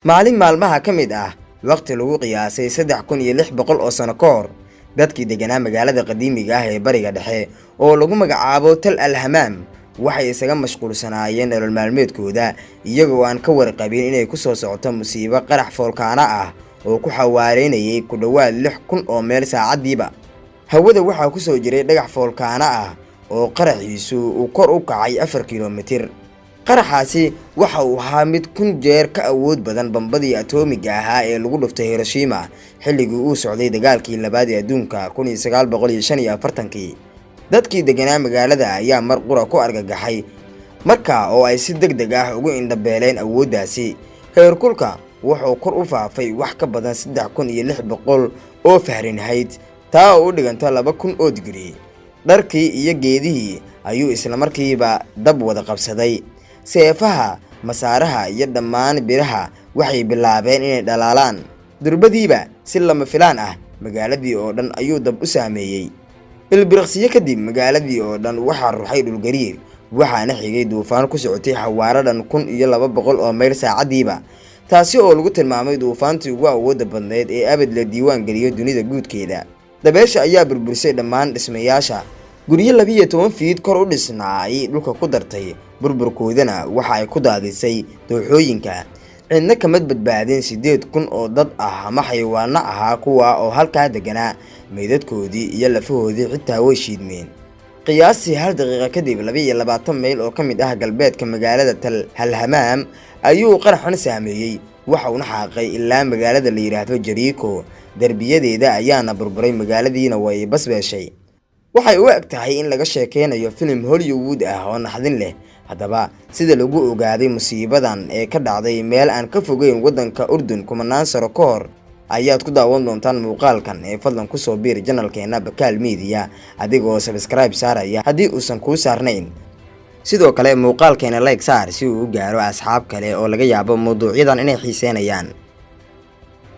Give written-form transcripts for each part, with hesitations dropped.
maalin maalmaha ka mid ah waqti lagu qiyaasay 3600 oo sano ka hor dadkii deganaa magaalada qadiimiga ah ee bariga dhexe oo lagu magacaabo Tal Alhamaam waxay isaga mashquulsanaayeen nolol maalmeedkooda iyagoo aan ka warqabin inay ku soo socoto musiibo qarax foolkaana ah oo ku xawaareynayay ku dhawaad 6000 oo meel saacadiiba. hawada waxaa ku soo jiray dhagax foolkaana ah oo qaraxiisu uu kor u kacay 4 kiiloomitir. qaraxaasi waxa uu ahaa mid 1000 jeer ka awood badan bambadii atoomiga ahaa ee lagu dhuftay Hiroshima xilligii uu socday dagaalkii labaad ee adduunka 1945. dadkii deganaa magaalada ayaa mar qura ku argagaxay marka oo ay si degdeg ah ugu indhabeeleen awooddaasi. heerkulka wuxuu kor u faafay wax ka badan 3600 oo Fahrenheit, taa oo u dhiganta 2000 oo digrii. dharkii iyo geedihii ayuu isla markiiba dab wada qabsaday. seefaha, masaaraha iyo dhammaan biraha waxay bilaabeen inay dhalaalaan. durbadiiba si lama filaan ah magaaladii oo dhan ayuu dab u saameeyay. ilbiriqsiyo kadib magaaladii oo dhan waxaa ruxay dhul gariir, waxaana xigay duufaan ku socotay xawaare dhan 1200 oo mayl saacadiiba, taasi oo lagu tilmaamay duufaantii ugu awoodda badneed ee abad la diiwaan geliyo dunida guudkeeda. dabeesha ayaa burburisay dhammaan dhismayaasha. guryo 12 fiid kor u dhisnaa ay dhulka ku dartay, burburkoodana waxa ay ku daadisay dooxooyinka. cidna kama badbaadin 8000 oo dad ah ama xayawaano ahaa kuwa oo halkaa deganaa. meydadkoodii iyo lafahoodii xitaa way shiidmeen. qiyaastii 1 daqiiqo kadib 22 mayl oo ka mid ah galbeedka magaalada Tal Alhamaam ayuu qaraxan saameeyay, waxa uu xaaqay ilaa magaalada la yiraahdo Jericho. darbiyadeeda ayaana burburay, magaaladiina way basbeeshay. waxay u eg tahay in laga sheekeynayo film Hollywood ah oo naxdin leh. haddaba sida lagu ogaaday musiibadan ee ka dhacday meel aan ka fogeyn wadanka Urdun kumanaan sano ka hor ayaad ku daawan doontaan muuqaalkan. fadlan ku soo biir channelkeena Bakaal Media adigoo subscribe saaraya haddii uusan kuu saarnayn. sidoo kale muuqaalkeena like saar si uu u gaaro asxaab kale oo laga yaabo mowduucyadan inay xiiseynayaan.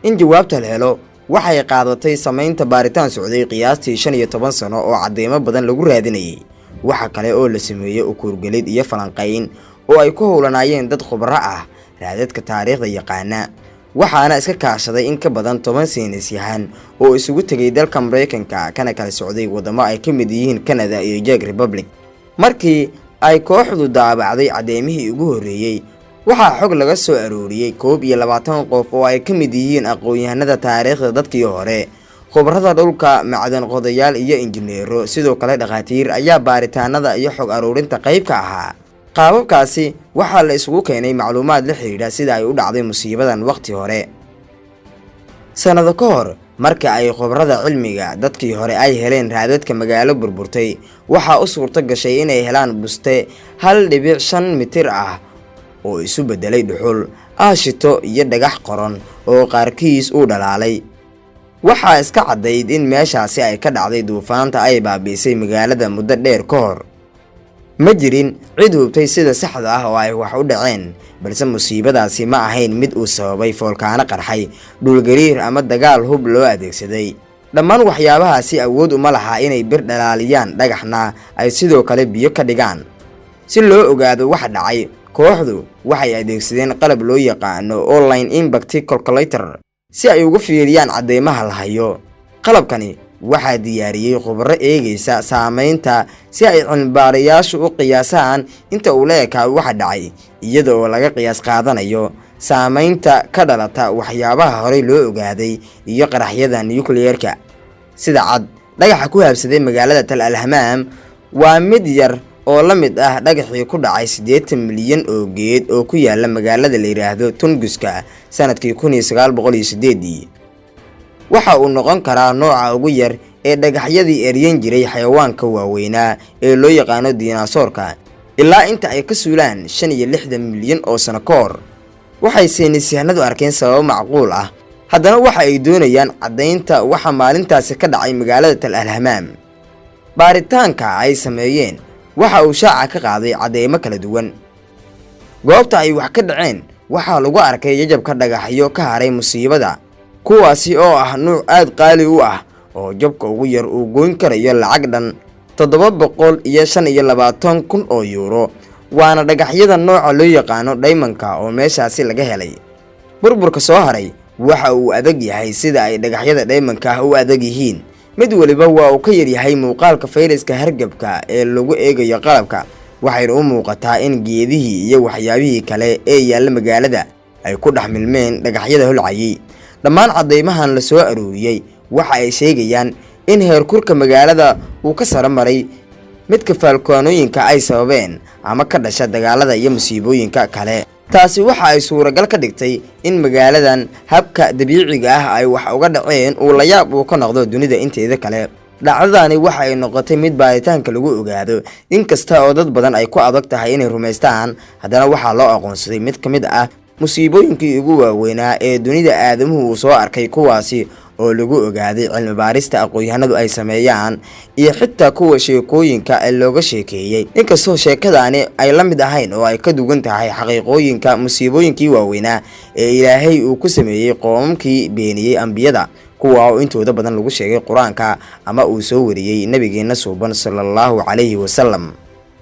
in jawaabta la helo waxay qaadatay samaynta baaritaan socday qiyaastii 15 sano oo cadeymo badan lagu raadinayay. waxa kale oo la sameeyay ukurgelid iyo falanqayn oo ay ku howlanaayeen dad khubaro ah raadadka taariikhda yaqaana. waxaana iska kaashaday in ka badan 10 saynis yahan oo isugu tagay dalka Mareykanka kana kala socday wadamo ay ka mid yihiin Canada iyo Czech Republic. markii ay kooxdu daabacday cadeymihii ugu horeeyay, waxaa xog laga soo arooriyay 21 qof oo ay ka mid yihiin aqoon-yahanada taariikhda dadkii hore, khubarada dhulka, macdan qodayaal iyo injineero. sidoo kale dhaqaatiir ayaa baaritaanada iyo xog aroorinta qayb ka ahaa. qaababkaasi waxaa la isugu keenay macluumaad la xiriira sida ay u dhacday musiibadan waqti hore. sanado ka hor marka ay khubarada cilmiga dadkii hore ay heleen raadadka magaalo burburtay, waxaa u suurto gashay inay helaan buste 1.5 mitir ah oo isu bedelay dhuxul, aashito iyo dhagax qoran oo qaarkiis uu dhalaalay. waxaa iska cadayd in meeshaasi ay ka dhacday duufaanta ay baabiisay magaalada muddo dheer ka hor. ma jirin cid hubtay sida saxda ah oo ay wax u dhaceen, balse musiibadaasi ma ahayn mid uu sababay foolkaano qarxay, dhul gariir ama dagaal hub loo adeegsaday. dhammaan waxyaabahaasi awood uma laha inay bir dhalaaliyaan, dhagaxna ay sidoo kale biyo ka dhigaan. si loo ogaado waxa dhacay, kooxdu waxay adeegsadeen qalab loo yaqaano online impact calculator si ay uga fiiriyaan cadeymaha la hayo. qalabkani waxaa diyaariyay khubaro eegaysa saameynta si ay cilmibaarayaashu u qiyaasaan inta uu leeyahay waxa dhacay, iyada oo laga qiyaas qaadanayo saameynta ka dhalata waxyaabaha horey loo ogaaday iyo qaraxyada nuclear-ka. sida cad, dhagaxa ku habsaday magaalada Tal Alhamaam waa mid yar oo la mid ah dhagaxii ku dhacay 80 milyan oo geed oo ku yaala magaalada la yiraahdo Tunguska sanadkii 1908. waxa uu noqon karaa nooca ugu yar ee dhagaxyadii eryan jiray xayawaanka waaweynaa ee loo yaqaano dinosaurka ilaa inta ay ka suulaan 65 milyan oo sano ka hor. waxay saynisyahanadu arkeen sabab macquul ah, haddana waxa ay doonayaan cadeynta waxa maalintaasi ka dhacay magaalada Tal Alhamaam. baaritaanka ay sameeyeen waxa uu shaaca ka qaaday cadeymo kala duwan. goobta ay wax ka dhaceen waxaa lagu arkay jajabka dhagaxyo ka haray musiibada, kuwaasi oo ah nuuc aad qaali u ah oo jabka ugu yar uu goyn karayo lacag dhan 725,000 oo euro. waana dhagaxyada nooca loo yaqaano diamondka oo meeshaasi laga helay. burburka soo haray waxa uu adag yahay sida ay dhagaxyada dhaymanka ah u adag yihiin. mid waliba waa uu ka yaryahay muuqaalka fayraska hargabka ee lagu eegayo qalabka, waxayna u muuqataa in geedihii iyo waxyaabihii kale ee yaalla magaalada ay ku dhex milmeen dhagaxyada holcayay. dhammaan caddaymahan la soo arooriyey waxa ay sheegayaan in heerkurka magaalada uu ka sare maray midka faalkaanooyinka ay sababeen ama ka dhasha dagaalada iyo musiibooyinka kale. taasi waxa ay suuragal ka dhigtay in magaaladan habka dabiiciga ah ay wax uga dhaceen uu la yaab uu ka noqdo dunida inteeda kale. dhacdadani waxa ay noqotay mid baaritaanka lagu ogaado, inkasta oo dad badan ay ku adag tahay inay rumaystaan, haddana waxaa loo aqoonsaday mid ka mid ah musiibooyinkii ugu waaweynaa ee dunida aadamuhu uu soo arkay, kuwaasi oo lagu ogaaday cilmi baarista aqoon-yahanadu ay sameeyaan iyo xitaa kuwa sheekooyinka looga sheekeeyey. inkastoo sheekadaani ay la mid ahayn oo ay ka duwan tahay xaqiiqooyinka musiibooyinkii waaweynaa ee ilaahay uu ku sameeyey qoomamkii beeniyey ambiyada, kuwa oo intooda badan lagu sheegay qur-aanka ama uu soo wariyey nabigeena suuban sallallahu calayhi wasallam.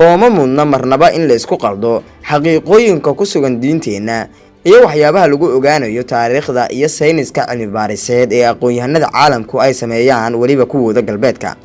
oo ma mudna marnaba in la isku qaldo xaqiiqooyinka ku sugan diinteenna iyo waxyaabaha lagu ogaanayo taariikhda iyo sayniska cilmi baariseed ee aqoon-yahanada caalamku ay sameeyaan, weliba kuwooda galbeedka,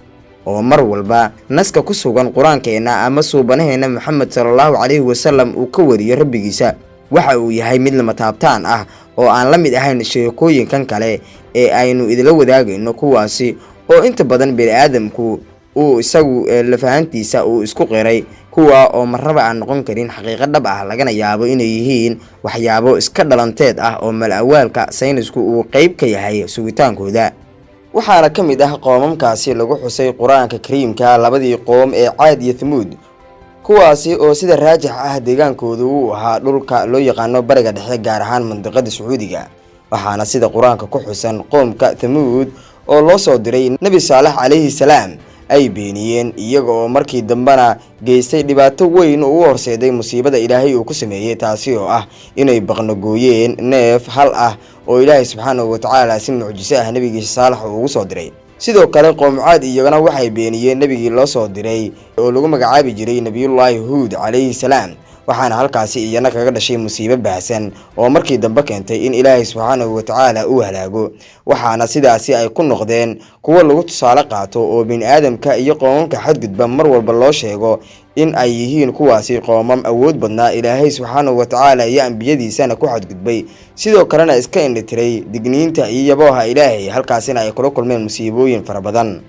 oo mar walba naska ku sugan qur-aankeena ama suubanaheena Muxamed sallallahu calayhi wasallam uu ka wariyo rabbigiisa waxa uu yahay mid lama taabtaan ah oo aan la mid ahayn sheekooyinkan kale ee aynu idila wadaagayno, kuwaasi oo inta badan bini'aadamku uu isagu lafahantiisa uu isku qiray, kuwa oo marnaba aan noqon karin xaqiiqo dhab ah, lagana yaabo inay yihiin waxyaabo iska dhalanteed ah oo mal-awaalka saynisku uu qayb ka yahay sugitaankooda. waxaana ka mid ah qoomamkaasi lagu xusay qur-aanka kariimka labadii qoom ee Caad iyo Thamuud, kuwaasi oo sida raajix ah deegaankoodu uu ahaa dhulka loo yaqaano bariga dhexe, gaar ahaan mandiqada Sacuudiga. waxaana sida qur-aanka ku xusan qoomka Thamuud oo loo soo diray Nabi Saalex calayhi salaam ay beeniyeen, iyaga oo markii dambana geystay dhibaato weyn oo u horseeday musiibada ilaahay uu ku sameeyey, taasi oo ah inay baqnagooyeen neef hal ah oo ilaahay subxaanahu watacaala si mucjiso ah nabigiisa Saalex uu ugu soo diray. sidoo kale qoom Caad iyagana waxay beeniyeen nabigii loo soo diray oo lagu magacaabi jiray Nabiyullaahi Huud calayhi salaam, waxaana halkaasi iyana kaga dhashay musiibo baahsan oo markii dambe keentay in ilaahay subxaanahu watacaala uu halaago. waxaana sidaasi ay ku noqdeen kuwo lagu tusaale qaato oo bini'aadamka iyo qoomamka xadgudba mar walba loo sheego in ay yihiin kuwaasi qoomam awood badnaa ilaahay subxaanahu watacaala iyo ambiyadiisana ku xadgudbay, sidoo kalena iska indhitiray digniinta iyo yabooha ilaahay, halkaasina ay kula kulmeen musiibooyin fara badan.